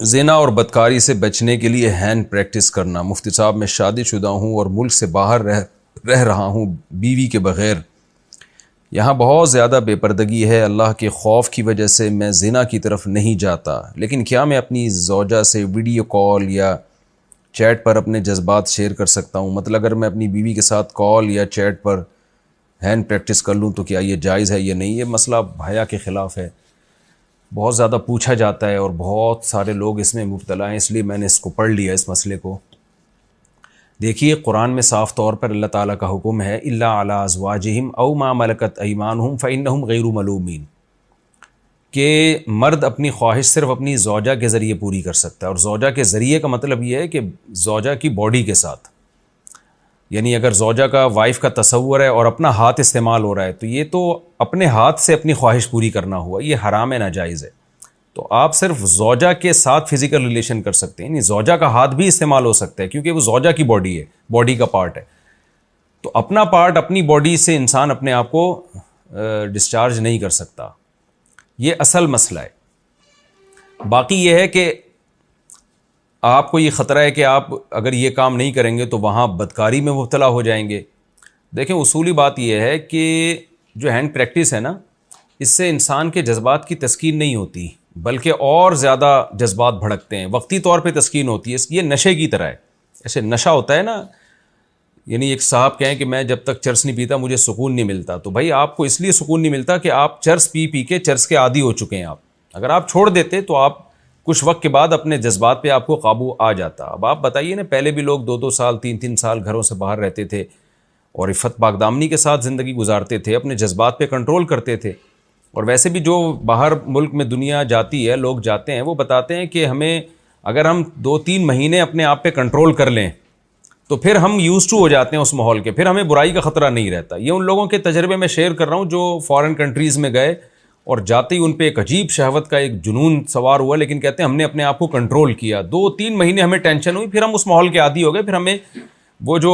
زنا اور بدکاری سے بچنے کے لیے ہینڈ پریکٹس کرنا۔ مفتی صاحب میں شادی شدہ ہوں اور ملک سے باہر رہ رہا ہوں بیوی کے بغیر۔ یہاں بہت زیادہ بے پردگی ہے، اللہ کے خوف کی وجہ سے میں زنا کی طرف نہیں جاتا، لیکن کیا میں اپنی زوجہ سے ویڈیو کال یا چیٹ پر اپنے جذبات شیئر کر سکتا ہوں؟ مطلب اگر میں اپنی بیوی کے ساتھ کال یا چیٹ پر ہینڈ پریکٹس کر لوں تو کیا یہ جائز ہے یا نہیں؟ یہ مسئلہ حیا کے خلاف ہے، بہت زیادہ پوچھا جاتا ہے اور بہت سارے لوگ اس میں مبتلا ہیں، اس لیے میں نے اس کو پڑھ لیا اس مسئلے کو۔ دیکھیے قرآن میں صاف طور پر اللہ تعالیٰ کا حکم ہے الا علی ازواجہم او ما ملکت ایمانہم فانہم غیر ملومین، کہ مرد اپنی خواہش صرف اپنی زوجہ کے ذریعے پوری کر سکتا ہے، اور زوجہ کے ذریعے کا مطلب یہ ہے کہ زوجہ کی باڈی کے ساتھ، یعنی اگر زوجہ کا وائف کا تصور ہے اور اپنا ہاتھ استعمال ہو رہا ہے تو یہ تو اپنے ہاتھ سے اپنی خواہش پوری کرنا ہوا، یہ حرام ہے، ناجائز ہے۔ تو آپ صرف زوجہ کے ساتھ فزیکل ریلیشن کر سکتے ہیں، یعنی زوجہ کا ہاتھ بھی استعمال ہو سکتا ہے کیونکہ وہ زوجہ کی باڈی ہے، باڈی کا پارٹ ہے۔ تو اپنا پارٹ اپنی باڈی سے انسان اپنے آپ کو ڈسچارج نہیں کر سکتا، یہ اصل مسئلہ ہے۔ باقی یہ ہے کہ آپ کو یہ خطرہ ہے کہ آپ اگر یہ کام نہیں کریں گے تو وہاں بدکاری میں مبتلا ہو جائیں گے۔ دیکھیں اصولی بات یہ ہے کہ جو ہینڈ پریکٹس ہے نا، اس سے انسان کے جذبات کی تسکین نہیں ہوتی بلکہ اور زیادہ جذبات بھڑکتے ہیں، وقتی طور پہ تسکین ہوتی ہے، یہ نشے کی طرح ہے۔ ایسے نشہ ہوتا ہے نا، یعنی ایک صاحب کہیں کہ میں جب تک چرس نہیں پیتا مجھے سکون نہیں ملتا، تو بھائی آپ کو اس لیے سکون نہیں ملتا کہ آپ چرس پی پی کے چرس کے عادی ہو چکے ہیں۔ آپ اگر آپ چھوڑ دیتے تو آپ کچھ وقت کے بعد اپنے جذبات پہ آپ کو قابو آ جاتا۔ اب آپ بتائیے نا، پہلے بھی لوگ 2 سال 3 سال گھروں سے باہر رہتے تھے اور عفت پاکدامنی کے ساتھ زندگی گزارتے تھے، اپنے جذبات پہ کنٹرول کرتے تھے۔ اور ویسے بھی جو باہر ملک میں دنیا جاتی ہے، لوگ جاتے ہیں، وہ بتاتے ہیں کہ ہمیں اگر ہم 2-3 مہینے اپنے آپ پہ کنٹرول کر لیں تو پھر ہم یوز ٹو ہو جاتے ہیں اس ماحول کے، پھر ہمیں برائی کا خطرہ نہیں رہتا۔ یہ ان لوگوں کے تجربے میں شیئر کر رہا ہوں جو فارن کنٹریز میں گئے اور جاتے ہی ان پہ ایک عجیب شہوت کا ایک جنون سوار ہوا، لیکن کہتے ہیں ہم نے اپنے آپ کو کنٹرول کیا، 2-3 مہینے ہمیں ٹینشن ہوئی، پھر ہم اس ماحول کے عادی ہو گئے، پھر ہمیں وہ جو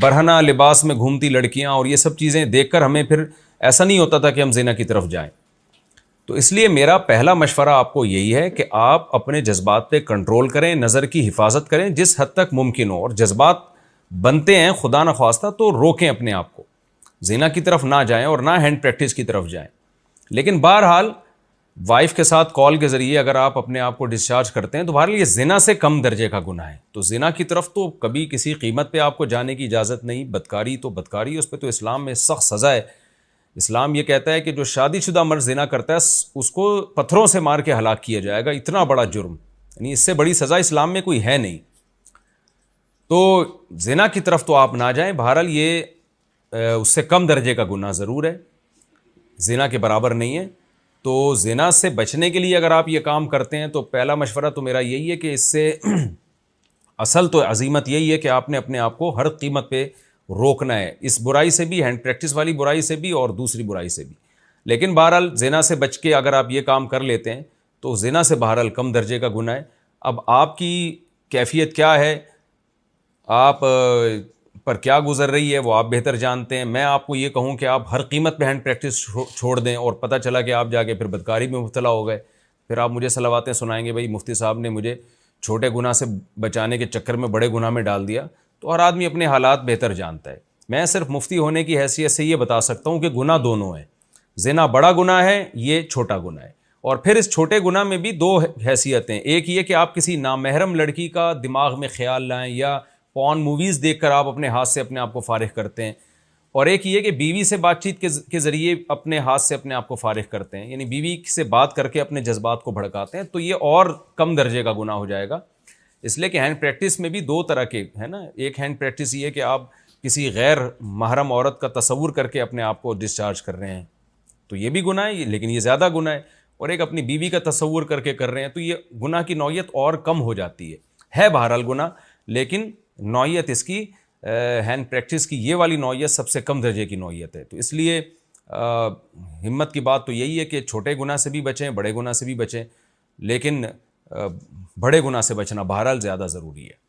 برہنہ لباس میں گھومتی لڑکیاں اور یہ سب چیزیں دیکھ کر ہمیں پھر ایسا نہیں ہوتا تھا کہ ہم زنا کی طرف جائیں۔ تو اس لیے میرا پہلا مشورہ آپ کو یہی ہے کہ آپ اپنے جذبات پہ کنٹرول کریں، نظر کی حفاظت کریں جس حد تک ممکن ہو، اور جذبات بنتے ہیں خدا نخواستہ تو روکیں اپنے آپ کو، زنا کی طرف نہ جائیں اور نہ ہینڈ پریکٹس کی طرف جائیں۔ لیکن بہرحال وائف کے ساتھ کال کے ذریعے اگر آپ اپنے آپ کو ڈسچارج کرتے ہیں تو بہرحال یہ زنا سے کم درجے کا گناہ ہے، تو زنا کی طرف تو کبھی کسی قیمت پہ آپ کو جانے کی اجازت نہیں۔ بدکاری تو بدکاری، اس پہ تو اسلام میں سخت سزا ہے۔ اسلام یہ کہتا ہے کہ جو شادی شدہ مرد زنا کرتا ہے اس کو پتھروں سے مار کے ہلاک کیا جائے گا، اتنا بڑا جرم، یعنی اس سے بڑی سزا اسلام میں کوئی ہے نہیں۔ تو زنا کی طرف تو آپ نہ جائیں، بہرحال یہ اس سے کم درجے کا گناہ ضرور ہے، زنا کے برابر نہیں ہے۔ تو زنا سے بچنے کے لیے اگر آپ یہ کام کرتے ہیں تو پہلا مشورہ تو میرا یہی ہے کہ اس سے اصل تو عزیمت یہی ہے کہ آپ نے اپنے آپ کو ہر قیمت پہ روکنا ہے، اس برائی سے بھی، ہینڈ پریکٹس والی برائی سے بھی اور دوسری برائی سے بھی۔ لیکن بہرحال زنا سے بچ کے اگر آپ یہ کام کر لیتے ہیں تو زنا سے بہرحال کم درجے کا گناہ ہے۔ اب آپ کی کیفیت کیا ہے، آپ پر کیا گزر رہی ہے، وہ آپ بہتر جانتے ہیں۔ میں آپ کو یہ کہوں کہ آپ ہر قیمت پہ ہینڈ پریکٹس چھوڑ دیں اور پتہ چلا کہ آپ جا کے پھر بدکاری میں مبتلا ہو گئے، پھر آپ مجھے صلواتیں سنائیں گے بھائی مفتی صاحب نے مجھے چھوٹے گناہ سے بچانے کے چکر میں بڑے گناہ میں ڈال دیا۔ تو ہر آدمی اپنے حالات بہتر جانتا ہے، میں صرف مفتی ہونے کی حیثیت سے یہ بتا سکتا ہوں کہ گناہ دونوں ہیں، زنا بڑا گناہ ہے، یہ چھوٹا گناہ ہے۔ اور پھر اس چھوٹے گناہ میں بھی 2 حیثیتیں، ایک یہ کہ آپ کسی نامحرم لڑکی کا دماغ میں خیال لائیں یا پورن موویز دیکھ کر آپ اپنے ہاتھ سے اپنے آپ کو فارغ کرتے ہیں، اور ایک یہ کہ بیوی سے بات چیت کے ذریعے اپنے ہاتھ سے اپنے آپ کو فارغ کرتے ہیں، یعنی بیوی سے بات کر کے اپنے جذبات کو بھڑکاتے ہیں، تو یہ اور کم درجے کا گناہ ہو جائے گا۔ اس لیے کہ ہینڈ پریکٹس میں بھی 2 طرح کے ہے نا، ایک ہینڈ پریکٹس یہ ہے کہ آپ کسی غیر محرم عورت کا تصور کر کے اپنے آپ کو ڈسچارج کر رہے ہیں تو یہ بھی گناہ ہے، لیکن یہ زیادہ گناہ ہے، اور ایک اپنی بیوی کا تصور کر کے کر رہے ہیں تو یہ گناہ کی نوعیت اور کم ہو جاتی ہے بہرحال گناہ، لیکن نوعیت اس کی ہینڈ پریکٹس کی یہ والی نوعیت سب سے کم درجے کی نوعیت ہے۔ تو اس لیے ہمت کی بات تو یہی ہے کہ چھوٹے گناہ سے بھی بچیں، بڑے گناہ سے بھی بچیں، لیکن بڑے گناہ سے بچنا بہرحال زیادہ ضروری ہے۔